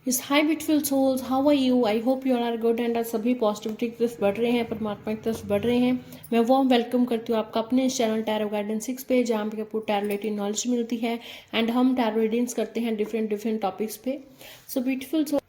इस hi beautiful souls, how are you? I hope you are good and सभी positivity की तरफ बढ़ रहे हैं, परमात्मा की तरफ बढ़ रहे हैं। मैं वार्म वेलकम करती हूँ आपका अपने इस चैनल टैरो गाइडेंस 6 पे, जहाँ पे आपको टैरो रिलेटेड नॉलेज मिलती है एंड हम टैरो रीडिंग्स करते हैं डिफरेंट टॉपिक्स पे। सो ब्यूटीफुल सोल,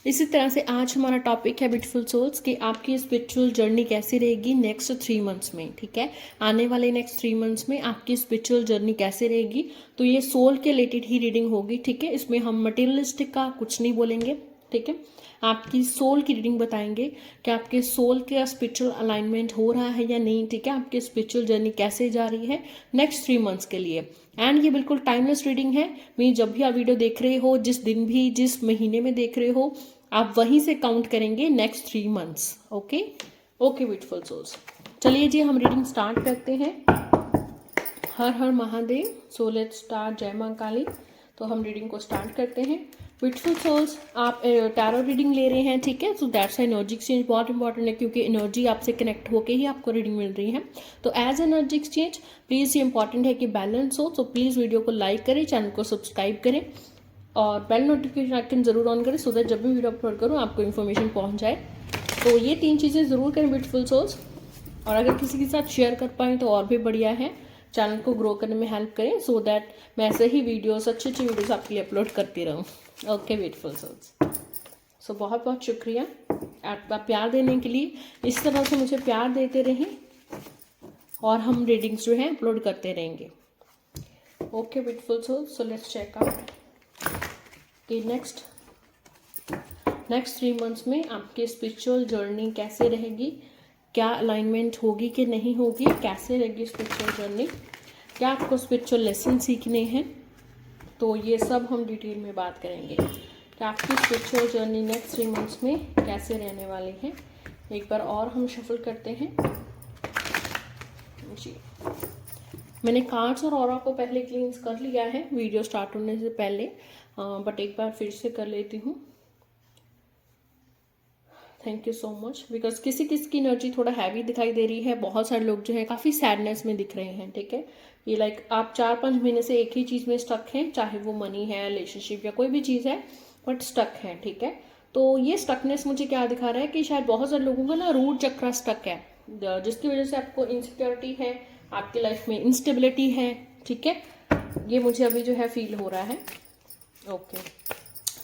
इसी तरह से आज हमारा टॉपिक है ब्यूटीफुल सोल्स कि आपकी स्पिरिचुअल जर्नी कैसी रहेगी नेक्स्ट 3 मंथ्स में। ठीक है, आने वाले नेक्स्ट 3 मंथ्स में आपकी स्पिरिचुअल जर्नी कैसे रहेगी, तो ये सोल के रिलेटेड ही रीडिंग होगी। ठीक है, इसमें हम मटेरियलिस्टिक का कुछ नहीं बोलेंगे। ठीक है, आपकी सोल की रीडिंग बताएंगे कि आपके सोल का स्पिरिचुअल अलाइनमेंट हो रहा है या नहीं। ठीक है, आपकी स्पिरिचुअल जर्नी कैसे जा रही है नेक्स्ट 3 मंथ्स के लिए। एंड ये बिल्कुल टाइमलेस रीडिंग है। मीन जब भी आप वीडियो देख रहे हो, जिस दिन भी, जिस महीने में देख रहे हो, आप वहीं से काउंट करेंगे next 3 months. Okay okay beautiful souls, चलिए जी हम रीडिंग स्टार्ट करते हैं। हर हर महादेव। So let's start. जय मां काली। तो हम रीडिंग को स्टार्ट करते हैं। ब्यूटीफुल सोल्स, आप टैरो रीडिंग ले रहे हैं। ठीक है, सो दैट्स एनर्जी एक्सचेंज बहुत इंपॉर्टेंट है, क्योंकि एनर्जी आपसे कनेक्ट होकर ही आपको रीडिंग मिल रही है। तो एज एनर्जी एक्सचेंज प्लीज़ ये इंपॉर्टेंट है कि बैलेंस हो। तो प्लीज़ वीडियो को लाइक करें, चैनल को सब्सक्राइब करें और बेल नोटिफिकेशन आइकन जरूर ऑन करें, सो दैट जब भी वीडियो अपलोड करूँ आपको इन्फॉर्मेशन पहुंच जाए। तो ये 3 चीज़ें ज़रूर करें ब्यूटीफुल सोल्स, और अगर किसी के साथ शेयर कर पाएँ तो और भी बढ़िया है। चैनल को ग्रो करने में हेल्प करें, सो दैट मैं ऐसे ही वीडियोस, अच्छी वीडियोस आपके लिए अपलोड करती रहूँ। ओके ब्यूटीफुल सोल्स, सो बहुत बहुत शुक्रिया आपका प्यार देने के लिए। इस तरह से मुझे प्यार देते रहें और हम रीडिंग्स जो हैं अपलोड करते रहेंगे। Okay beautiful souls, so let's check out कि नेक्स्ट 3 मंथ्स में आपकी स्पिरिचुअल जर्नी कैसे रहेगी, क्या अलाइनमेंट होगी कि नहीं होगी, कैसे रहेगी स्पिरिचुअल जर्नी, क्या आपको स्पिरिचुअल लेसन सीखने हैं। तो ये सब हम डिटेल में बात करेंगे कि आपकी स्पिरिचुअल जर्नी नेक्स्ट 3 मंथ्स में कैसे रहने वाली है। एक बार और हम शफल करते हैं जी। मैंने कार्ड्स और ऑरा को पहले क्लींस कर लिया है वीडियो स्टार्ट होने से पहले, बट एक बार फिर से कर लेती हूँ। Thank you so much, because किसी किसी की एनर्जी थोड़ा हैवी दिखाई दे रही है। बहुत सारे लोग जो है काफ़ी सैडनेस में दिख रहे हैं। ठीक है, ये लाइक आप 4-5 महीने से एक ही चीज़ में स्टक हैं, चाहे वो मनी है, रिलेशनशिप या कोई भी चीज़ है, बट स्टक है। ठीक है, तो ये स्टकनेस मुझे क्या दिखा रहा है कि शायद बहुत सारे लोगों का ना रूट चक्र स्टक है, जिसकी वजह से आपको इनसिक्योरिटी है, आपकी लाइफ में इंस्टेबिलिटी है। ठीक है, ये मुझे अभी जो है फील हो रहा है। ओके,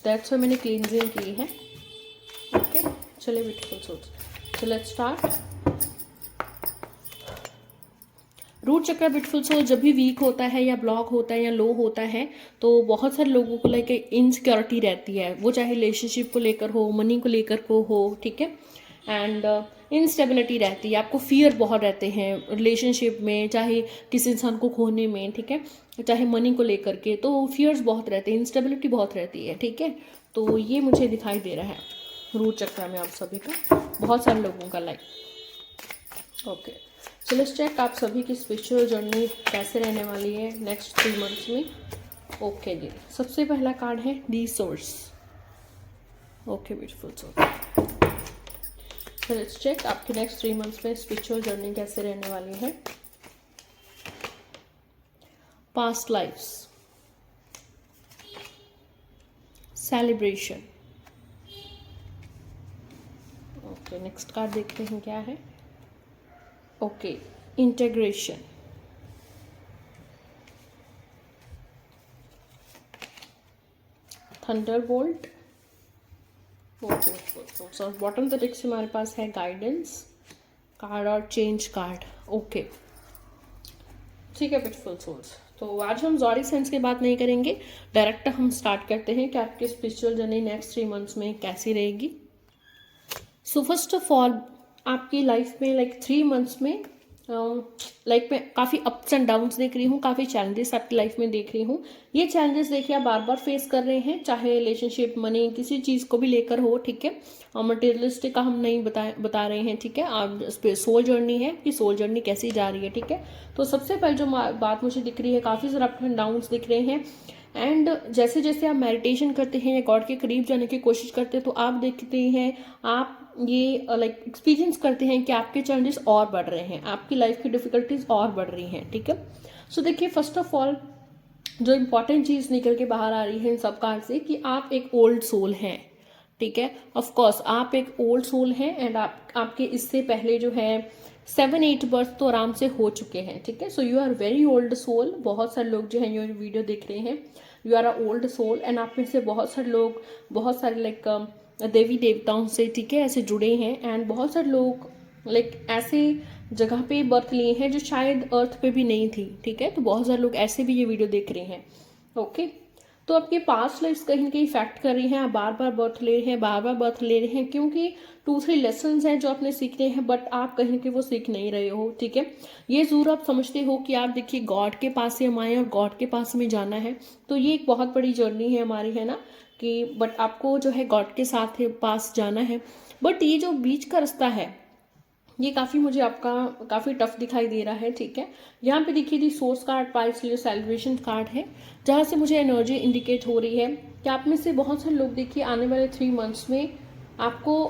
दैट्स व्हाई मैंने क्लींजिंग की है। ओके, चलिए beautiful souls, so let's start. Root chakra beautiful soul जब भी वीक होता है या ब्लॉक होता है या लो होता है, तो बहुत सारे लोगों को लाइक इनसिक्योरिटी रहती है, वो चाहे रिलेशनशिप को लेकर हो, मनी को लेकर को हो। ठीक है, एंड इनस्टेबिलिटी रहती है, आपको फियर बहुत रहते हैं रिलेशनशिप में, चाहे किसी इंसान को खोने में। ठीक है, चाहे मनी को लेकर के, तो फियर्स बहुत रहते हैं, इंस्टेबिलिटी बहुत रहती है। ठीक है, तो ये मुझे दिखाई दे रहा है रूट चक्र में आप सभी का, बहुत सारे लोगों का like. Okay, so let's check आप सभी की स्पिरिचुअल जर्नी कैसे रहने वाली है नेक्स्ट 3 मंथ्स में। ओके जी, सबसे पहला कार्ड है the source. Okay beautiful soul, so let's check आपकी नेक्स्ट 3 मंथ्स में स्पिरिचुअल जर्नी कैसे रहने वाली है। Past lifes, celebration. Okay, next card देखते हैं क्या है। Okay, integration, thunderbolt. Okay, bottom तक से हमारे पास है गाइडेंस कार्ड और चेंज कार्ड। ओके, ठीक है ब्यूटीफुल सोल्स, तो आज हम जॉडी सेंस की बात नहीं करेंगे, डायरेक्ट हम स्टार्ट करते हैं कि आपकी स्पिरिचुअल जर्नी नेक्स्ट 3 मंथ्स में कैसी रहेगी। सो फर्स्ट ऑफ ऑल, आपकी लाइफ में लाइक 3 मंथ्स में लाइक मैं काफ़ी अप्स एंड डाउन्स देख रही हूँ, काफ़ी चैलेंजेस आपकी लाइफ में देख रही हूँ। ये चैलेंजेस देखिए आप बार बार फेस कर रहे हैं, चाहे रिलेशनशिप, मनी, किसी चीज़ को भी लेकर हो। ठीक है, और मटेरियलिस्टिक का हम नहीं बता रहे हैं। ठीक है, आप सोल जर्नी है कि सोल जर्नी कैसी जा रही है। ठीक है, तो सबसे पहले जो बात मुझे दिख रही है, काफ़ी सारे अप एंड डाउन्स दिख रहे हैं। एंड जैसे जैसे आप मेडिटेशन करते हैं या गॉड के करीब जाने की कोशिश करते हैं, तो आप देखते हैं, आप ये लाइक एक्सपीरियंस करते हैं कि आपके चैलेंजेस और बढ़ रहे हैं, आपकी लाइफ की डिफिकल्टीज और बढ़ रही हैं। ठीक है, सो देखिए फर्स्ट ऑफ ऑल जो इम्पोर्टेंट चीज़ निकल के बाहर आ रही है इन सब कार्ड से कि आप एक ओल्ड सोल हैं, ठीक है। ऑफ कोर्स आप एक ओल्ड सोल हैं एंड आपके इससे पहले जो है 7-8 बर्थ तो आराम से हो चुके हैं, ठीक है। So you are very old soul. बहुत सारे लोग जो है ये वीडियो देख रहे हैं, you are a old soul and आप में से बहुत सारे लोग बहुत सारे लाइक देवी देवताओं से, ठीक है, ऐसे जुड़े हैं एंड बहुत सारे लोग लाइक ऐसे जगह पे बर्थ लिए हैं जो शायद अर्थ पे भी नहीं थी, ठीक है। तो बहुत सारे लोग ऐसे भी ये वीडियो देख रहे हैं, ओके। तो आपके पास्ट लाइफ्स कहीं ना कहीं इफेक्ट कर रही हैं, आप बार बार बर्थ ले रहे हैं, बार बार बर्थ ले रहे हैं, क्योंकि 2-3 लेसन्स हैं जो आपने सीखने हैं बट आप कहीं कि वो सीख नहीं रहे हो, ठीक है। ये जरूर आप समझते हो कि आप देखिए गॉड के पास से हम आए और गॉड के पास में जाना है, तो ये एक बहुत बड़ी जर्नी है हमारी, है ना, कि बट आपको जो है गॉड के साथ पास जाना है। बट ये जो बीच का रास्ता है ये काफ़ी मुझे आपका काफ़ी टफ दिखाई दे रहा है, ठीक है। यहाँ पे देखिए दी सोर्स कार्ड पाइस लिए सेलिब्रेशन कार्ड है, जहाँ से मुझे एनर्जी इंडिकेट हो रही है कि आप में से बहुत सारे लोग देखिए आने वाले 3 मंथ्स में आपको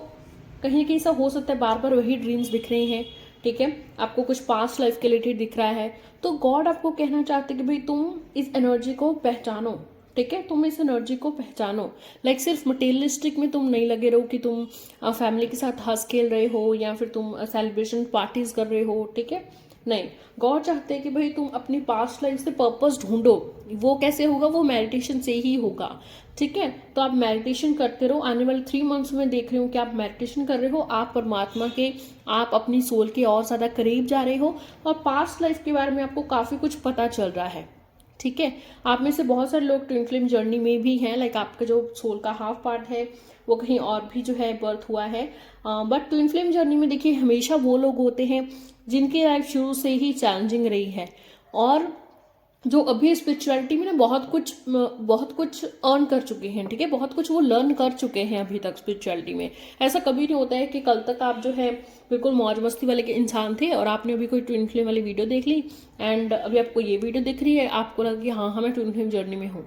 कहीं ना कहीं ऐसा हो सकता है बार बार वही ड्रीम्स दिख रहे हैं, ठीक है। आपको कुछ पास्ट लाइफ के रिलेटेड दिख रहा है, तो गॉड आपको कहना चाहते हैं कि भाई तुम इस एनर्जी को पहचानो, ठीक है। तुम इस एनर्जी को पहचानो, लाइक सिर्फ मटेरियलिस्टिक में तुम नहीं लगे रहो कि तुम फैमिली के साथ हंस खेल रहे हो या फिर तुम सेलिब्रेशन पार्टीज कर रहे हो, ठीक है। नहीं, गॉड चाहते हैं कि भाई तुम अपनी पास्ट लाइफ से पर्पस ढूंढो। वो कैसे होगा? वो मेडिटेशन से ही होगा, ठीक है। तो आप मेडिटेशन करते रहो। आने वाले 3 मंथ्स में देख रहे हो कि आप मेडिटेशन कर रहे हो, आप परमात्मा के, आप अपनी सोल के और ज़्यादा करीब जा रहे हो और पास्ट लाइफ के बारे में आपको काफ़ी कुछ पता चल रहा है, ठीक है। आप में से बहुत सारे लोग ट्विन फ्लेम जर्नी में भी हैं, लाइक आपका जो सोल का हाफ पार्ट है वो कहीं और भी जो है बर्थ हुआ है, बट ट्विन फ्लेम जर्नी में देखिए हमेशा वो लोग होते हैं जिनकी लाइफ शुरू से ही चैलेंजिंग रही है और जो अभी स्पिरिचुअलिटी में ना बहुत कुछ अर्न कर चुके हैं, ठीक है। बहुत कुछ वो लर्न कर चुके हैं अभी तक स्पिरिचुअलिटी में। ऐसा कभी नहीं होता है कि कल तक आप जो है बिल्कुल मौज मस्ती वाले के इंसान थे और आपने अभी कोई ट्विन फ्लेम वाली वीडियो देख ली एंड अभी आपको ये वीडियो दिख रही है, आपको लगा कि हाँ मैं ट्विन फ्लेम जर्नी में हूँ।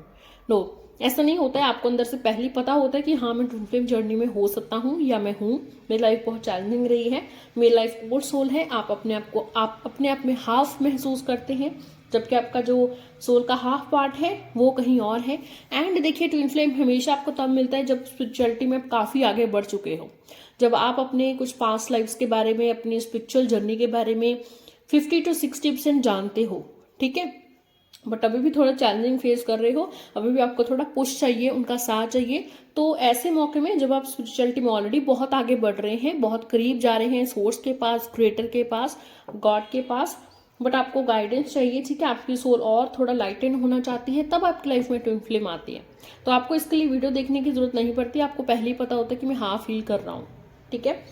नो, ऐसा नहीं होता है। आपको अंदर से पहले ही पता होता है कि हाँ मैं ट्विन फ्लेम जर्नी में हो सकता हूँ या मैं हूँ। मेरी लाइफ बहुत चैलेंजिंग रही है, मेरी लाइफ ओल्ड सोल है। आप अपने आप में हाफ महसूस करते हैं, जबकि आपका जो सोल का हाफ पार्ट है वो कहीं और है। एंड देखिए ट्विन फ्लेम हमेशा आपको तब मिलता है जब स्पिरिचुअलिटी में आप काफ़ी आगे बढ़ चुके हो, जब आप अपने कुछ पास्ट लाइफ्स के बारे में, अपनी स्पिरिचुअल जर्नी के बारे में 50 to 60% जानते हो, ठीक है। बट अभी भी थोड़ा चैलेंजिंग फेस कर रहे हो, अभी भी आपको थोड़ा पुश चाहिए, उनका साथ चाहिए। तो ऐसे मौके में जब आप स्पिरिचुअलिटी में ऑलरेडी बहुत आगे बढ़ रहे हैं, बहुत करीब जा रहे हैं सोर्स के पास, क्रिएटर के पास, गॉड के पास, बट आपको गाइडेंस चाहिए, ठीक है। आपकी सोल और थोड़ा लाइटेन होना चाहती है, तब आपकी लाइफ में ट्विन फ्लेम आती है। तो आपको इसके लिए वीडियो देखने की जरूरत नहीं पड़ती, आपको पहले ही पता होता है कि मैं हाँ फील कर रहा हूँ, ठीक है,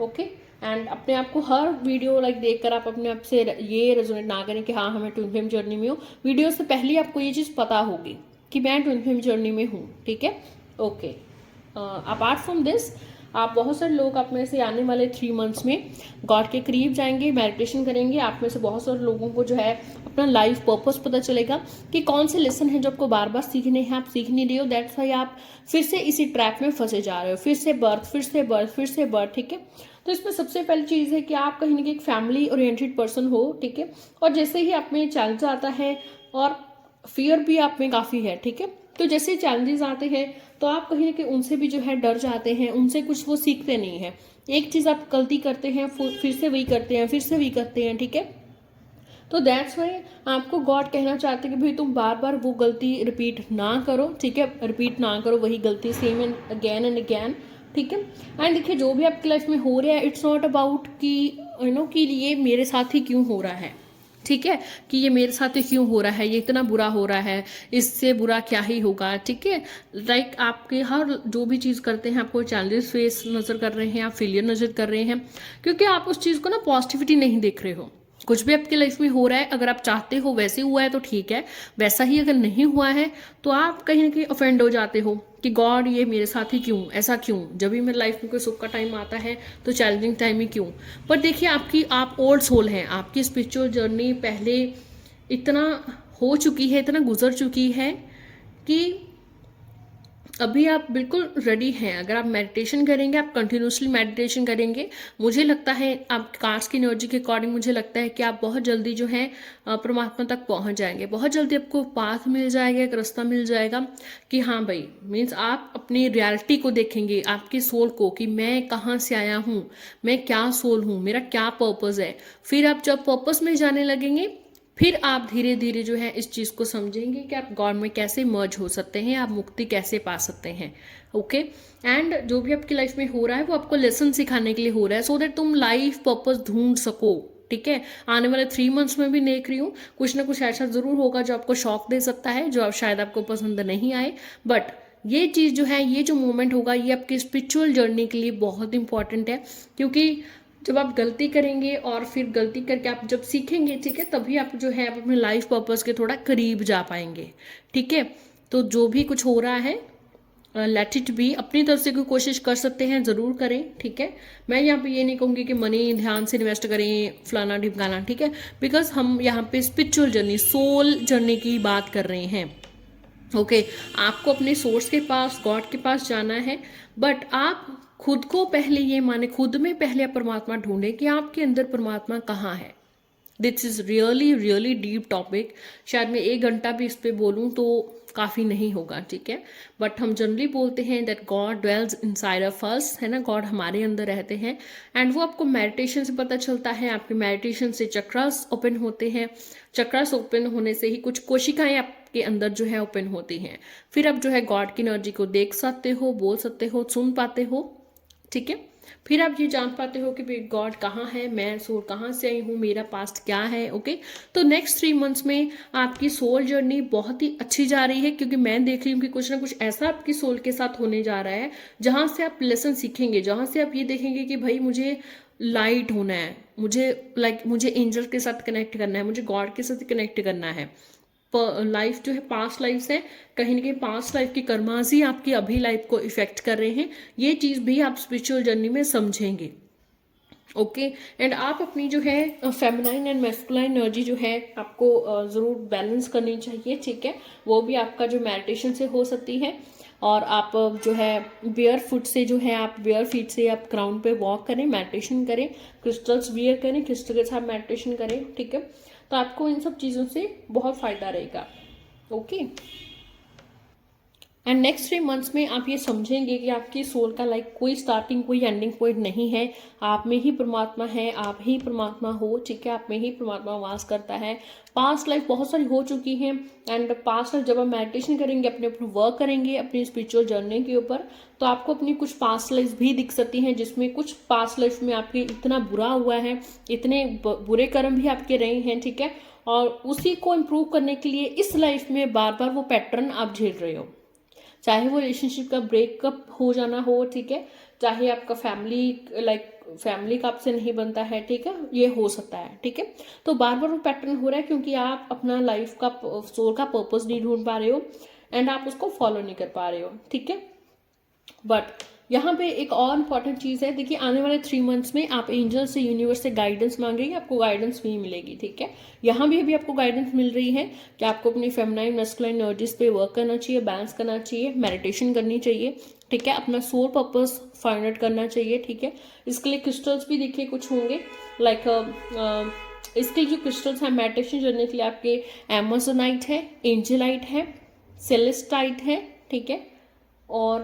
ओके। एंड अपने आप को हर वीडियो लाइक देखकर आप अपने आप से ये रेजोनेट ना करें कि हाँ हमें ट्विन फ्लेम जर्नी में हो। वीडियो से पहले आपको ये चीज़ पता होगी कि मैं ट्विन फ्लेम जर्नी में हूँ, ठीक है, ओके। अपार्ट फ्रॉम दिस, आप बहुत सारे लोग आप में से आने वाले 3 मंथ्स में गॉड के करीब जाएंगे, मेडिटेशन करेंगे। आप में से बहुत सारे लोगों को जो है अपना लाइफ पर्पस पता चलेगा कि कौन से लेसन है जो आपको बार बार सीखने हैं, आप सीख नहीं रहे हो। दैट्स वाई आप फिर से इसी ट्रैप में फंसे जा रहे हो, फिर से बर्थ, फिर से बर्थ, फिर से बर्थ, ठीक है। तो इसमें सबसे पहली चीज़ है कि आप कहीं ना कहीं एक फैमिली ओरिएंटेड पर्सन हो, ठीक है। और जैसे ही आप में चैलेंज आता है और फियर भी आप में काफ़ी है, ठीक है। तो जैसे चैलेंजेस आते हैं तो आप कहीं ना कहीं उनसे भी जो है डर जाते हैं, उनसे कुछ वो सीखते नहीं हैं। एक चीज़ आप गलती करते हैं फिर से वही करते हैं, फिर से वही करते हैं, ठीक है। तो दैट्स वाई आपको गॉड कहना चाहते हैं कि भाई तुम बार बार वो गलती रिपीट ना करो, ठीक है। रिपीट ना करो वही गलती सेम एंड अगेन, ठीक है। एंड देखिए जो भी आपकी लाइफ में हो रहा है, इट्स नॉट अबाउट कि कि ये मेरे साथ ही क्यों हो रहा है, ठीक है, कि ये मेरे साथ ही क्यों हो रहा है, ये इतना बुरा हो रहा है, इससे बुरा क्या ही होगा, ठीक है। लाइक आपके हर जो भी चीज़ करते हैं आपको चैलेंजेस फेस नज़र कर रहे हैं, आप फेलियर नज़र कर रहे हैं, क्योंकि आप उस चीज़ को ना पॉजिटिविटी नहीं देख रहे हो। कुछ भी आपकी लाइफ में हो रहा है, अगर आप चाहते हो वैसे हुआ है तो ठीक है, वैसा ही अगर नहीं हुआ है तो आप कहीं ना कहीं ऑफेंड हो जाते हो कि गॉड ये मेरे साथ ही क्यों, ऐसा क्यों, जब भी मेरी लाइफ में कोई सुख का टाइम आता है तो चैलेंजिंग टाइम ही क्यों। पर देखिए आप ओल्ड सोल हैं, आपकी स्पिरिचुअल जर्नी पहले इतना हो चुकी है, इतना गुजर चुकी है कि अभी आप बिल्कुल रेडी हैं। अगर आप मेडिटेशन करेंगे, आप कंटिन्यूसली मेडिटेशन करेंगे, मुझे लगता है आप कार्ड्स की एनर्जी के अकॉर्डिंग मुझे लगता है कि आप बहुत जल्दी जो है परमात्मा तक पहुंच जाएंगे। बहुत जल्दी आपको पाथ मिल जाएगा, एक रास्ता मिल जाएगा कि हाँ भाई, मीन्स आप अपनी रियलिटी को देखेंगे, आपकी सोल को, कि मैं कहाँ से आया हूँ, मैं क्या सोल हूँ, मेरा क्या पर्पज़ है। फिर आप जब पर्पज़ में जाने लगेंगे, फिर आप धीरे धीरे जो है इस चीज़ को समझेंगे कि आप गॉड में कैसे मर्ज हो सकते हैं, आप मुक्ति कैसे पा सकते हैं। ओके, एंड जो भी आपकी लाइफ में हो रहा है वो आपको लेसन सिखाने के लिए हो रहा है, सो दैट तुम लाइफ पर्पस ढूंढ सको। ठीक है, आने वाले 3 मंथ्स में भी देख रही हूँ कुछ ना कुछ ऐसा जरूर होगा जो आपको शॉक दे सकता है, जो शायद आपको पसंद नहीं आए, बट ये चीज़ जो है, ये जो मोमेंट होगा, ये आपकी स्पिरिचुअल जर्नी के लिए बहुत इंपॉर्टेंट है। क्योंकि जब आप गलती करेंगे और फिर गलती करके आप जब सीखेंगे, ठीक है, तभी आप जो है आप अपने लाइफ पर्पस के थोड़ा करीब जा पाएंगे। ठीक है, तो जो भी कुछ हो रहा है, लेट इट बी। अपनी तरफ से कोई कोशिश कर सकते हैं, ज़रूर करें। ठीक है, मैं यहाँ पे ये नहीं कहूँगी कि मनी ध्यान से इन्वेस्ट करें, फलाना ढिमकाना। ठीक है, बिकॉज हम यहाँ पे स्पिरिचुअल जर्नी, सोल जर्नी की बात कर रहे हैं। ओके, आपको अपने सोर्स के पास, गॉड के पास जाना है, बट आप खुद को पहले ये माने, खुद में पहले आप परमात्मा ढूंढे कि आपके अंदर परमात्मा कहाँ है। This is really really deep topic. शायद मैं 1 घंटा भी इस पर बोलूँ तो काफ़ी नहीं होगा। ठीक है, बट हम जनरली बोलते हैं that God dwells inside of us, है ना, गॉड हमारे अंदर रहते हैं। एंड वो आपको मेडिटेशन से पता चलता है। आपके मेडिटेशन से चक्रास ओपन होते हैं, चक्रास ओपन होने से ही कुछ कोशिकाएं आपके अंदर जो है ओपन होती हैं। फिर आप जो है गॉड की एनर्जी को देख सकते हो, बोल सकते हो, सुन पाते हो। ठीक है, फिर आप ये जान पाते हो कि गॉड कहाँ है, मैं सोल कहाँ से आई हूँ, मेरा पास्ट क्या है। ओके, तो नेक्स्ट 3 मंथ्स में आपकी सोल जर्नी बहुत ही अच्छी जा रही है, क्योंकि मैं देख रही हूँ कि कुछ ना कुछ ऐसा आपकी सोल के साथ होने जा रहा है जहाँ से आप लेसन सीखेंगे, जहाँ से आप ये देखेंगे कि भाई मुझे लाइट होना है, मुझे मुझे एंजल के साथ कनेक्ट करना है, मुझे गॉड के साथ कनेक्ट करना है। लाइफ जो है, पास्ट लाइफ है, कहीं ना कहीं पास्ट लाइफ की कर्मास ही आपकी अभी लाइफ को इफेक्ट कर रहे हैं। ये चीज़ भी आप स्पिरिचुअल जर्नी में समझेंगे। ओके, एंड आप अपनी जो है फेमिनाइन एंड मैस्कुलाइन एनर्जी जो है आपको ज़रूर बैलेंस करनी चाहिए। ठीक है, वो भी आपका जो मेडिटेशन से हो सकती है। और आप जो है बेयर फुट से जो है, आप बेयर फीट से आप ग्राउंड पे वॉक करें, मेडिटेशन करें, क्रिस्टल्स वियर करें, क्रिस्टल के साथ मेडिटेशन करें। ठीक है, तो आपको इन सब चीज़ों से बहुत फ़ायदा रहेगा। ओके, एंड नेक्स्ट 3 मंथ्स में आप ये समझेंगे कि आपकी सोल का कोई स्टार्टिंग, कोई एंडिंग पॉइंट नहीं है। आप में ही परमात्मा है, आप ही परमात्मा हो। ठीक है, आप में ही परमात्मा वास करता है। पास्ट लाइफ बहुत सारी हो चुकी हैं, एंड पास्ट लाइफ जब आप मेडिटेशन करेंगे, अपने ऊपर वर्क करेंगे, अपनी स्पिरिचुअल जर्नी के ऊपर, तो आपको अपनी कुछ पास्ट लाइफ भी दिख सकती हैं, जिसमें कुछ पास्ट लाइफ में आपके इतना बुरा हुआ है, इतने बुरे कर्म भी आपके रहे हैं। ठीक है, और उसी को इम्प्रूव करने के लिए इस लाइफ में बार बार वो पैटर्न आप झेल रहे हो, चाहे वो रिलेशनशिप का ब्रेकअप हो जाना हो। ठीक है, चाहे आपका फैमिली का आपसे नहीं बनता है। ठीक है, ये हो सकता है। ठीक है, तो बार बार वो पैटर्न हो रहा है क्योंकि आप अपना लाइफ का, सोल का पर्पस नहीं ढूंढ पा रहे हो, एंड आप उसको फॉलो नहीं कर पा रहे हो। ठीक है, बट यहाँ पे एक और इम्पॉर्टेंट चीज़ है। देखिए, आने वाले 3 मंथ्स में आप एंजल से, यूनिवर्स से गाइडेंस मांगेंगे, आपको गाइडेंस भी मिलेगी। ठीक है, यहाँ भी अभी आपको गाइडेंस मिल रही है कि आपको अपनी फेमिनाइन मैस्कुलाइन एनर्जीज पे वर्क करना चाहिए, बैलेंस करना चाहिए, मेडिटेशन करनी चाहिए। ठीक है, अपना सोल पर्पस फाइंड आउट करना चाहिए। ठीक है, इसके लिए क्रिस्टल्स भी देखिए कुछ होंगे, इसके जो क्रिस्टल्स हैं मेडिटेशन करने के लिए, आपके एमेजोनाइट है, एंजेलाइट है, सेलेस्टाइट है। ठीक है, और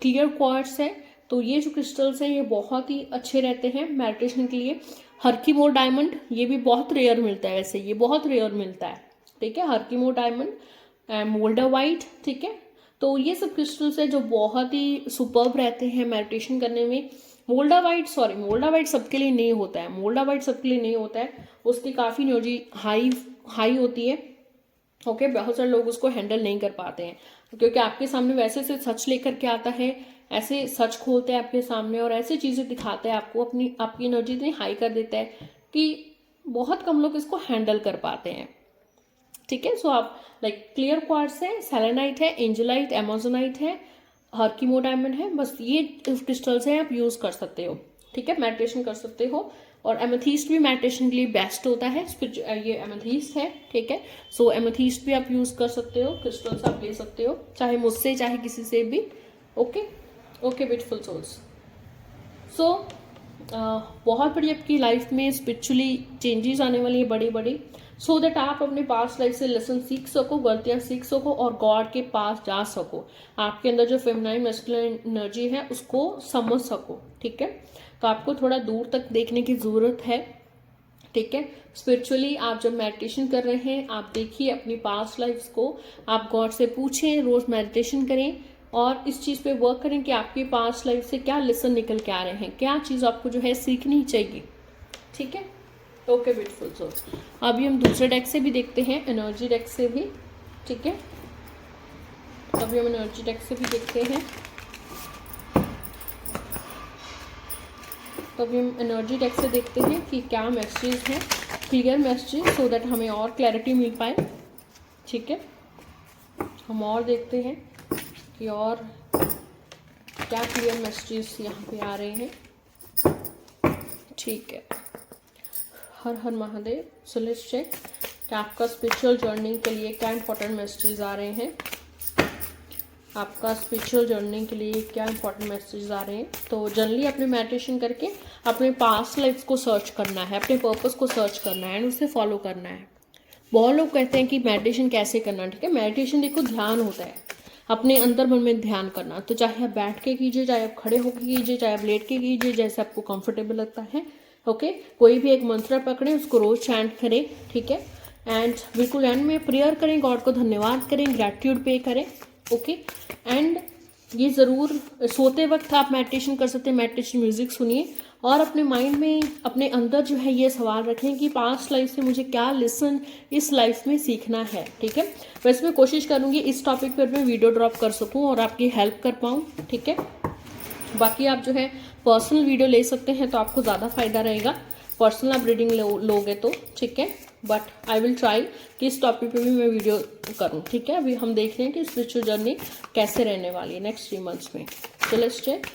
क्लियर क्वार्ट्स है। तो ये जो क्रिस्टल्स हैं ये बहुत ही अच्छे रहते हैं मेडिटेशन के लिए। हरकीमोर डायमंड, ये भी बहुत रेयर मिलता है, वैसे ये बहुत रेयर मिलता है। ठीक है, हरकीमोर डायमंड, मोल्डावाइट। ठीक है, तो ये सब क्रिस्टल्स है जो बहुत ही सुपर्ब रहते हैं मेडिटेशन करने में। मोल्डावाइट सबके लिए नहीं होता है, मोल्डावाइट सबके लिए नहीं होता है, उसकी काफ़ी एनर्जी हाई होती है। ओके, बहुत सारे लोग उसको हैंडल नहीं कर पाते हैं, क्योंकि आपके सामने वैसे से सच लेकर के आता है, ऐसे सच खोलते हैं आपके सामने और ऐसे चीज़ें दिखाता है आपको, आपकी एनर्जी इतनी हाई कर देता है कि बहुत कम लोग इसको हैंडल कर पाते हैं। ठीक है, सो आप क्लियर क्वार्ट्स है, सेलेनाइट है, एंजेलाइट, एमेजोनाइट है, हरकीमो डायमंड है, बस ये क्रिस्टल्स हैं, आप यूज़ कर सकते हो। ठीक है, मेडिटेशन कर सकते हो, और एमेथीस्ट भी मेडिटेशन के लिए बेस्ट होता है। ये एमेथीस्ट है, ठीक है। सो एमेथीस्ट भी आप यूज़ कर सकते हो, क्रिस्टल्स आप ले सकते हो, चाहे मुझसे चाहे किसी से भी। Okay okay beautiful souls. So बहुत बड़ी आपकी लाइफ में स्पिरिचुअली चेंजेस आने वाली है बड़ी बड़ी, सो दैट आप अपने पास्ट लाइफ से लेसन सीख सको, गलतियां सीख सको और गॉड के पास जा सको, आपके अंदर जो फेमिनाइन मैस्कुलिन एनर्जी है उसको समझ सको, ठीक है। तो आपको थोड़ा दूर तक देखने की ज़रूरत है, ठीक है। स्पिरिचुअली आप जब मेडिटेशन कर रहे हैं, आप देखिए अपनी पास्ट लाइफ को, आप गॉड से पूछें, रोज़ मेडिटेशन करें और इस चीज़ पे वर्क करें कि आपकी पास्ट लाइफ से क्या लेसन निकल के आ रहे हैं, क्या चीज़ आपको जो है सीखनी चाहिए, ठीक है। Okay beautiful. सो अभी हम दूसरे डेक से भी देखते हैं, एनर्जी डेक से भी, ठीक है। अभी हम एनर्जी डेक से भी देखते हैं। तो अभी हम एनर्जी डेक से देखते हैं कि क्या मैसेज हैं, क्लियर मैसेज, सो दैट हमें और क्लैरिटी मिल पाए, ठीक है। हम और देखते हैं कि और क्या क्लियर मैसेजेस यहाँ पे आ रहे हैं, ठीक है। हर हर महादेव। सो लेट्स चेक कि आपका स्पिरिचुअल जर्नी के लिए क्या इंपॉर्टेंट मैसेजेस आ रहे हैं, आपका स्पिरिचुअल जर्नी के लिए क्या इंपॉर्टेंट मैसेजेस आ रहे हैं। तो जनरली अपने मेडिटेशन करके अपने पास्ट लाइफ को सर्च करना है, अपने पर्पस को सर्च करना है एंड उसे फॉलो करना है। बहुत लोग कहते हैं कि मेडिटेशन कैसे करना, ठीक है। मेडिटेशन देखो ध्यान होता है, अपने अंदर मन में ध्यान करना। तो चाहे आप बैठ के कीजिए, चाहे आप खड़े होकर कीजिए, चाहे आप लेट के कीजिए, जैसे आपको कंफर्टेबल लगता है, ओके। कोई भी एक मंत्र पकड़े, उसको रोज चैंट करें, ठीक है। एंड बिल्कुल एंड में प्रेयर करें, गॉड को धन्यवाद करें, ग्रैटिट्यूड पे करें, ओके। एंड ये ज़रूर सोते वक्त आप मेडिटेशन कर सकते हैं, मेडिटेशन म्यूजिक सुनिए और अपने माइंड में, अपने अंदर जो है ये सवाल रखें कि पास्ट लाइफ से मुझे क्या लेसन इस लाइफ में सीखना है, ठीक है। वैसे मैं कोशिश करूँगी इस टॉपिक पर मैं वीडियो ड्रॉप कर सकूँ और आपकी हेल्प कर पाऊँ, ठीक है। बाकी आप जो है पर्सनल वीडियो ले सकते हैं तो आपको ज़्यादा फायदा रहेगा, पर्सनल आप रीडिंग लोगे तो, ठीक है। बट आई विल ट्राई कि इस टॉपिक पे भी मैं वीडियो करूं, ठीक है। अभी हम देख रहे हैं कि स्पिरिचुअल जर्नी कैसे रहने वाली है नेक्स्ट 3 मंथ्स में। तो लेट्स चेक।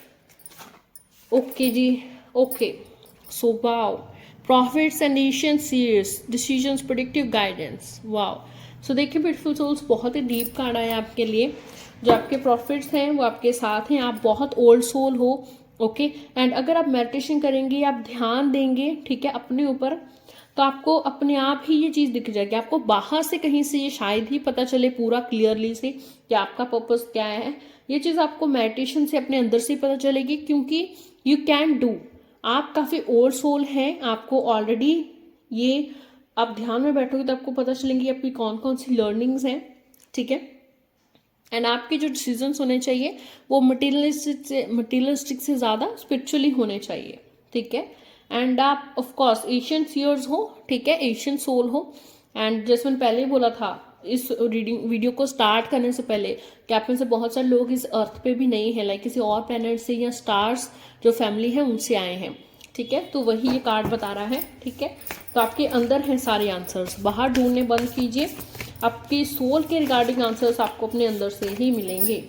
ओके जी, okay. So wow, profits and Asian seers, decisions, predictive guidance, wow. So देखिए ब्यूटीफुल सोल्स, बहुत ही डीप कार्ड आया आपके लिए। जो आपके प्रॉफिट्स हैं वो आपके साथ हैं, आप बहुत ओल्ड सोल हो, ओके। एंड अगर आप मेडिटेशन करेंगे, आप ध्यान देंगे, ठीक है, अपने ऊपर, तो आपको अपने आप ही ये चीज़ दिख जाएगी। आपको बाहर से कहीं से ये शायद ही पता चले पूरा क्लियरली से कि आपका पर्पस क्या है। ये चीज़ आपको मेडिटेशन से अपने अंदर से पता चलेगी, क्योंकि यू कैन डू, आप काफ़ी ओल्ड सोल हैं, आपको ऑलरेडी ये, आप ध्यान में बैठोगे तो आपको पता चलेंगी आपकी कौन कौन सी लर्निंग्स हैं, ठीक है। एंड आपके जो डिसीजंस होने चाहिए वो मटीरियलिस्टिक से ज़्यादा स्पिरिचुअली होने चाहिए, ठीक है। एंड आप ऑफ कोर्स एशियन सीयर्स हो, ठीक है, एशियन सोल हो। एंड जैसे मैंने पहले ही बोला था इस रीडिंग वीडियो को स्टार्ट करने से पहले कि आप में से बहुत सारे लोग इस अर्थ पे भी नहीं है, लाइक किसी और प्लैनेट से या स्टार्स जो फैमिली है उनसे आए हैं, ठीक है। तो वही ये कार्ड बता रहा है, ठीक है। तो आपके अंदर हैं सारे आंसर्स, बाहर ढूंढने बंद कीजिए, आपकी सोल के रिगार्डिंग आंसर्स आपको अपने अंदर से ही मिलेंगे,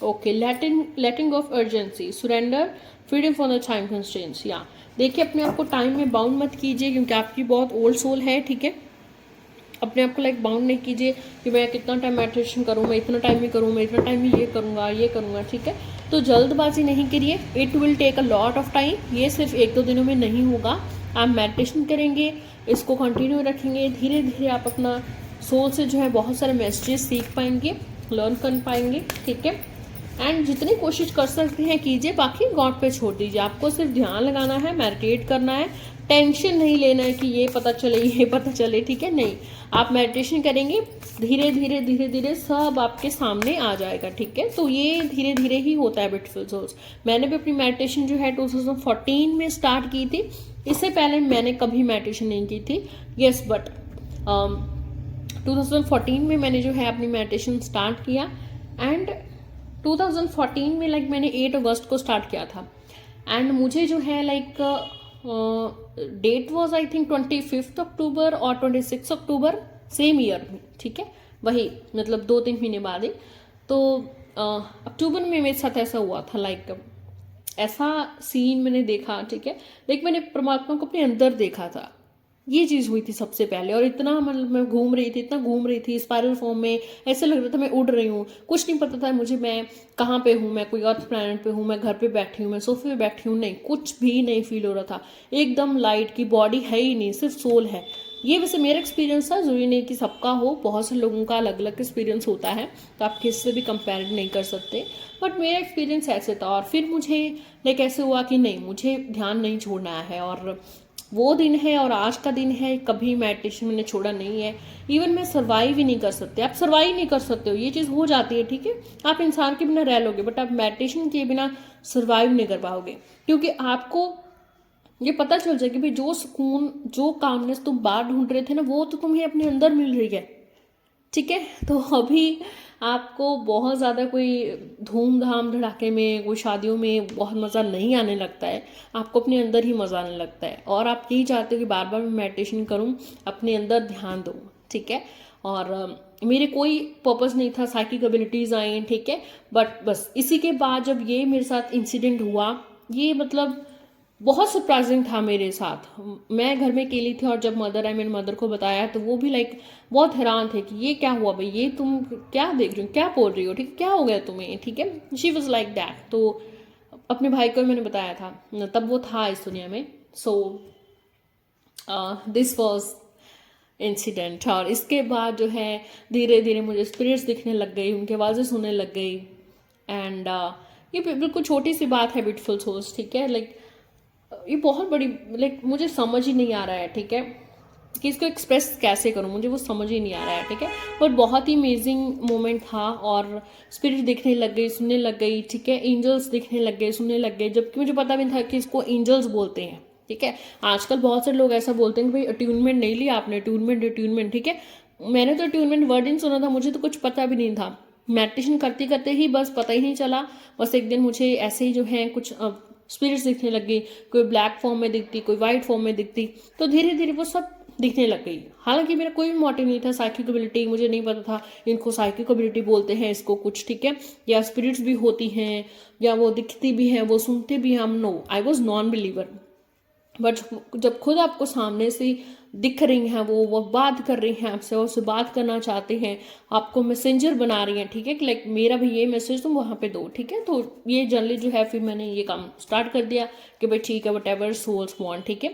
okay. Letting off urgency, surrender, freedom from the time constraints. या देखिए अपने आप को टाइम में बाउंड मत कीजिए, क्योंकि आपकी बहुत ओल्ड सोल है, ठीक है। अपने आप को लाइक बाउंड नहीं कीजिए कि मैं कितना टाइम मेडिटेशन करूँ, मैं इतना टाइम में करूँ, मैं इतना टाइम में ये करूँगा, ठीक है। तो जल्दबाजी नहीं करिए, it will take a lot of time, ये सिर्फ 1-2 दिनों में नहीं होगा। आप मेडिटेशन करेंगे, इसको कंटिन्यू रखेंगे, धीरे धीरे आप अपना सोल से जो है बहुत सारे मैसेजेस सीख पाएंगे, लर्न कर पाएंगे, ठीक है। एंड जितनी कोशिश कर सकते हैं कीजिए, बाकी गॉड पे छोड़ दीजिए। आपको सिर्फ ध्यान लगाना है, मेडिटेट करना है, टेंशन नहीं लेना है कि ये पता चले, ठीक है। नहीं, आप मेडिटेशन करेंगे, धीरे धीरे सब आपके सामने आ जाएगा, ठीक है। तो ये धीरे धीरे ही होता है ब्यूटीफुल सोल्स। मैंने भी अपनी मेडिटेशन जो है 2014 में स्टार्ट की थी, इससे पहले मैंने कभी मेडिटेशन नहीं की थी, यस। बट 2014 में मैंने जो है अपनी मेडिटेशन स्टार्ट किया। एंड 2014 में लाइक मैंने 8 अगस्त को स्टार्ट किया था। एंड मुझे जो है like date was I think 25 October और 26 अक्टूबर सेम ईयर में, ठीक है, वही मतलब 2-3 महीने बाद ही। तो अक्टूबर में मेरे साथ ऐसा हुआ था, लाइक ऐसा सीन मैंने देखा, ठीक है, लेकिन मैंने परमात्मा को अपने अंदर देखा था। ये चीज़ हुई थी सबसे पहले। और इतना मतलब मैं घूम रही थी, इतना घूम रही थी स्पाइरल फॉर्म में, ऐसे लग रहा था मैं उड़ रही हूँ। कुछ नहीं पता था मुझे मैं कहाँ पे हूँ, मैं कोई अर्थ प्लैनेट पे हूँ, मैं घर पे बैठी हूँ, मैं सोफे पे बैठी हूँ, नहीं, कुछ भी नहीं फील हो रहा था। एकदम लाइट की बॉडी है ही नहीं, सिर्फ सोल है। ये वैसे मेरा एक्सपीरियंस था, जरूरी नहीं कि सबका हो, बहुत से लोगों का अलग अलग एक्सपीरियंस होता है, तो आप किससे भी कंपेयर नहीं कर सकते। बट मेरा एक्सपीरियंस ऐसे था। और फिर मुझे लाइक ऐसे हुआ कि नहीं, मुझे ध्यान नहीं छोड़ना है। और वो दिन है और आज का दिन है, कभी मेडिटेशन मैंने छोड़ा नहीं है। इवन मैं सर्वाइव ही नहीं कर सकते, आप सर्वाइव नहीं कर सकते हो, ये चीज़ हो जाती है, ठीक है। आप इंसान के बिना रह लोगे, बट आप मेडिटेशन के बिना सर्वाइव नहीं कर पाओगे, क्योंकि आपको ये पता चल जाए कि भाई जो सुकून, जो कामनेस तुम बाहर ढूंढ रहे थे ना, वो तो तुम्हें अपने अंदर मिल रही है, ठीक है। तो अभी आपको बहुत ज़्यादा कोई धूमधाम धड़ाके में, कोई शादियों में बहुत मज़ा नहीं आने लगता है, आपको अपने अंदर ही मज़ा आने लगता है। और आप यही चाहते हो कि बार बार मैं मेडिटेशन करूं, अपने अंदर ध्यान दूं, ठीक है। और मेरे कोई पर्पस नहीं था, साइकिक एबिलिटीज़ आई, ठीक है। बट बस इसी के बाद जब ये मेरे साथ इंसिडेंट हुआ, ये मतलब बहुत सरप्राइजिंग था मेरे साथ। मैं घर में अकेली थी, और जब मदर आई, मेरी मदर को बताया, तो वो भी लाइक बहुत हैरान थे कि ये क्या हुआ भाई, ये तुम क्या देख रही हो, क्या बोल रही हो, ठीक है, क्या हो गया तुम्हें, ठीक है। She was like that. तो अपने भाई को मैंने बताया था, तब वो था इस दुनिया में। So this was incident. और इसके बाद जो है धीरे धीरे मुझे स्पिरिट्स दिखने लग गई, उनकी आवाज़ें सुनने लग गई। एंड ये बिल्कुल छोटी सी बात है, ब्यूटीफुल सोल्स, ठीक है। लाइक ये बहुत बड़ी, लाइक मुझे समझ ही नहीं आ रहा है, ठीक है, कि इसको एक्सप्रेस कैसे करूँ, मुझे वो समझ ही नहीं आ रहा है, ठीक है। बट बहुत ही अमेजिंग मोमेंट था। और स्पिरिट दिखने लग गई, सुनने लग गई, ठीक है। एंजल्स दिखने लग गए, सुनने लग गए, जबकि मुझे पता भी नहीं था कि इसको एंजल्स बोलते हैं, ठीक है। आजकल बहुत से लोग ऐसा बोलते हैं कि भाई अट्यूनमेंट नहीं लिया आपने, अट्यूनमेंट अट्यूनमेंट, ठीक है। मैंने तो अट्यूनमेंट वर्ड ही सुना था, मुझे तो कुछ पता भी नहीं था। मेडिटेशन करते करते ही बस पता ही नहीं चला। बस एक दिन मुझे ऐसे ही जो है कुछ स्पिरिट्स दिखने लग गई, कोई ब्लैक फॉर्म में दिखती, कोई वाइट फॉर्म में दिखती। तो धीरे धीरे वो सब दिखने लग गई। हालांकि मेरा कोई भी मोटिव नहीं था, साइकिक एबिलिटी मुझे नहीं पता था इनको साइकिक एबिलिटी बोलते हैं इसको कुछ, ठीक है, या स्पिरिट्स भी होती हैं, या वो दिखती भी हैं, वो सुनते भी हैं। हम no, I was non believer. But जब खुद आपको सामने से दिख रही हैं, वो बात कर रही हैं आपसे, उससे बात करना चाहते हैं, आपको मैसेंजर बना रही हैं, ठीक है, कि लाइक मेरा भी ये मैसेज तुम वहाँ पे दो, ठीक है। तो ये जनरली जो है फिर मैंने ये काम स्टार्ट कर दिया कि भाई ठीक है, वट एवर सोल्स वांट, ठीक है।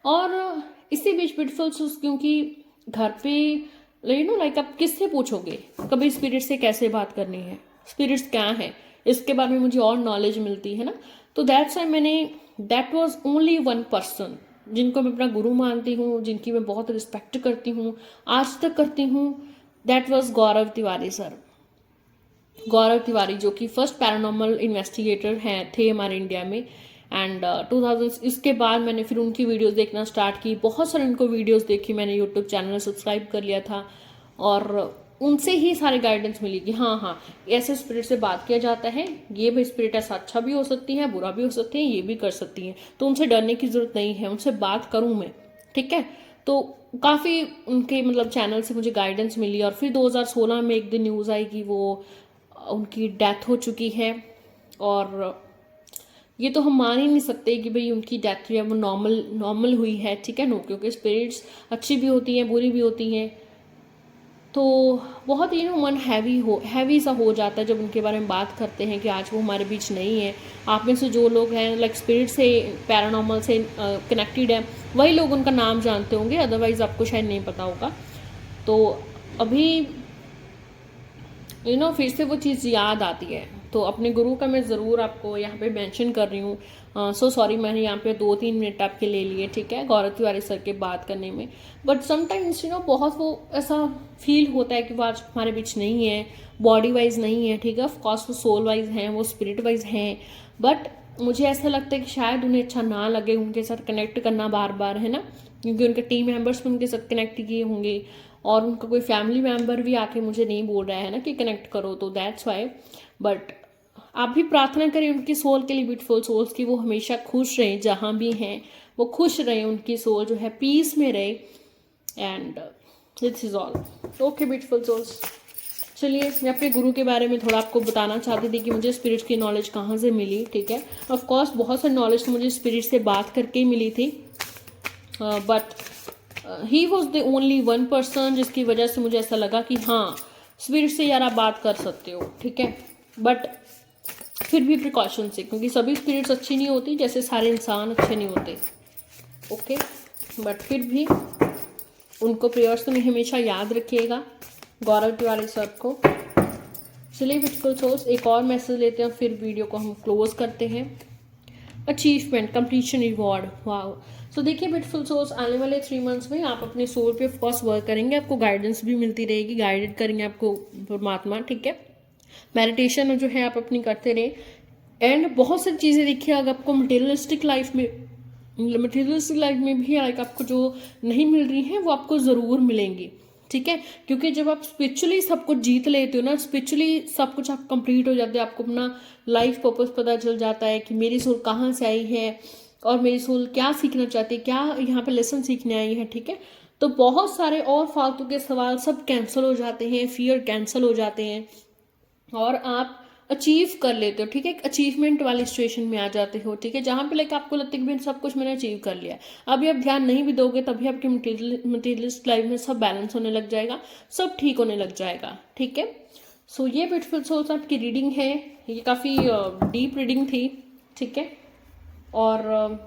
और इसी बीच ब्यूटीफुल सोल्स, क्योंकि घर पे लाइक आप किससे पूछोगे कभी स्पिरिट से कैसे बात करनी है, स्पिरिट्स क्या है, इसके बारे में मुझे और नॉलेज मिलती है ना। तो दैट्स वाई मैंने, that was only one person जिनको मैं अपना गुरु मानती हूँ, जिनकी मैं बहुत रिस्पेक्ट करती हूँ, आज तक करती हूँ। That was Gaurav Tiwari sir. Gaurav Tiwari जो कि फर्स्ट पैरानॉर्मल इन्वेस्टिगेटर हैं, थे हमारे इंडिया में। एंड 2000 इसके बाद मैंने फिर उनकी वीडियोस देखना स्टार्ट की, बहुत सारे उनको वीडियोस देखी मैंने, यूट्यूब चैनल सब्सक्राइब कर लिया था। और उनसे ही सारी गाइडेंस मिली कि हाँ हाँ, ऐसे स्पिरिट से बात किया जाता है, ये भी स्पिरिट ऐसा अच्छा भी हो सकती है, बुरा भी हो सकती है, ये भी कर सकती है, तो उनसे डरने की ज़रूरत नहीं है, उनसे बात करूँ मैं, ठीक है। तो काफ़ी उनके मतलब चैनल से मुझे गाइडेंस मिली। और फिर 2016 में एक दिन न्यूज़ आई कि वो उनकी डेथ हो चुकी है। और ये तो हम मान ही नहीं सकते कि भाई उनकी डेथ जो है वो नॉर्मल हुई है, ठीक है, नो, क्योंकि स्पिरिट्स अच्छी भी होती हैं, बुरी भी होती हैं। तो बहुत ही मन हैवी सा हो जाता है जब उनके बारे में बात करते हैं कि आज वो हमारे बीच नहीं है। आप में से जो लोग हैं लाइक स्पिरिट से, पैरानॉर्मल से कनेक्टेड है, वही लोग उनका नाम जानते होंगे, अदरवाइज आपको शायद नहीं पता होगा। तो अभी फिर से वो चीज़ याद आती है। तो अपने गुरु का मैं ज़रूर आपको यहाँ पे मेंशन कर रही हूँ। सो सॉरी, मैंने यहाँ पे 2-3 मिनट आपके ले लिए, ठीक है, गौरव तिवारी सर के बात करने में। बट समटाइम्स बहुत वो ऐसा फील होता है कि वो आज हमारे बीच नहीं है, बॉडी वाइज नहीं है, ठीक है। ऑफकोर्स वो सोल वाइज हैं, वो स्पिरिट वाइज हैं, बट मुझे ऐसा लगता है कि शायद उन्हें अच्छा ना लगे उनके साथ कनेक्ट करना बार बार, है ना, क्योंकि उनके टीम मेंबर्स भी उनके साथ कनेक्ट किए होंगे, और उनका कोई फैमिली मेम्बर भी आके मुझे नहीं बोल रहा है ना कि कनेक्ट करो, तो दैट्स वाई। बट आप भी प्रार्थना करें उनकी सोल के लिए, ब्यूटीफुल सोल्स की, वो हमेशा खुश रहें, जहाँ भी हैं वो खुश रहें, उनकी सोल जो है पीस में रहे। And this is all. Okay beautiful souls. चलिए, मैं अपने गुरु के बारे में थोड़ा आपको बताना चाहती थी कि मुझे स्पिरिट की नॉलेज कहाँ से मिली, ठीक है। ऑफ कोर्स बहुत सारी नॉलेज तो मुझे स्पिरिट से बात करके ही मिली थी, but he was the only one person जिसकी वजह से मुझे ऐसा लगा कि हाँ, स्पिरिट से यार आप बात कर सकते हो, ठीक है। बट फिर भी प्रिकॉशन से, क्योंकि सभी स्पिरिट्स अच्छी नहीं होती, जैसे सारे इंसान अच्छे नहीं होते, ओके। बट फिर भी उनको प्रेयर्स में हमेशा याद रखिएगा, गौरव तिवारी सर को। चलिए ब्यूटीफुल सोल्स, एक और मैसेज लेते हैं, फिर वीडियो को हम क्लोज करते हैं। Achievement, completion, reward, wow. So देखिए ब्यूटीफुल सोल्स, आने वाले 3 मंथ्स में आप अपने सोल पे ऑफकोर्स वर्क करेंगे, आपको गाइडेंस भी मिलती रहेगी, गाइडेड करेंगे आपको परमात्मा, ठीक है। मेडिटेशन जो है आप अपनी करते रहें, एंड बहुत सारी चीज़ें देखिए, अगर आपको मटेरियलिस्टिक लाइफ में भी लाइक आपको जो नहीं मिल रही हैं वो आपको ज़रूर मिलेंगी, ठीक है। क्योंकि जब आप स्पिरिचुअली सब कुछ जीत लेते हो ना, स्पिरिचुअली सब कुछ आप कंप्लीट हो जाते हो, आपको अपना लाइफ पर्पस पता चल जाता है कि मेरी सोल कहाँ से आई है और मेरी सोल क्या सीखना चाहती है, क्या यहाँ पे लेसन सीखने आई है, ठीक है। तो बहुत सारे और फालतू के सवाल सब कैंसिल हो जाते हैं, फियर कैंसिल हो जाते हैं, और आप अचीव कर लेते हो, ठीक है। एक अचीवमेंट वाली सिचुएशन में आ जाते हो, ठीक है, जहाँ पे लाइक आपको लगता है कि सब कुछ मैंने अचीव कर लिया। अभी आप ध्यान नहीं भी दोगे तभी आपके मटेरियलिस्ट लाइफ में सब बैलेंस होने लग जाएगा, सब ठीक होने लग जाएगा, ठीक है। सो ये ब्यूटीफुल सोल्स आपकी रीडिंग है, ये काफ़ी डीप रीडिंग थी, ठीक है। और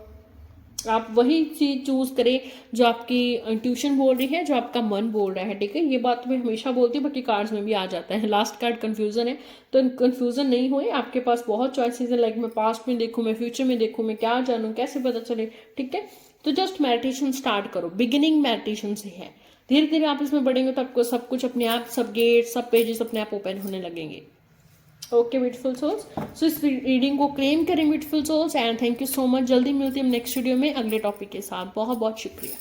आप वही चीज़ चूज़ करें जो आपकी इंट्यूशन बोल रही है, जो आपका मन बोल रहा है, ठीक है। ये बात मैं हमेशा बोलती हूँ, बाकी कार्ड्स में भी आ जाता है। लास्ट कार्ड कन्फ्यूज़न है, तो कन्फ्यूज़न नहीं हुए, आपके पास बहुत चॉइसेस है, लाइक मैं पास्ट में देखूँ, मैं फ्यूचर में देखूँ, मैं क्या जानूँ, कैसे पता चले, ठीक है। तो जस्ट मेडिटेशन स्टार्ट करो, बिगिनिंग मेडिटेशन से है, धीरे धीरे आप इसमें बढ़ेंगे तो आपको सब कुछ अपने आप, सब गेट, सब पेजेस अपने आप ओपन होने लगेंगे। ओके ब्यूटीफुल सोल्स, सो इस रीडिंग को क्लेम करें beautiful souls, and thank you so much. जल्दी मिलती है हम नेक्स्ट वीडियो में अगले टॉपिक के साथ। बहुत बहुत शुक्रिया।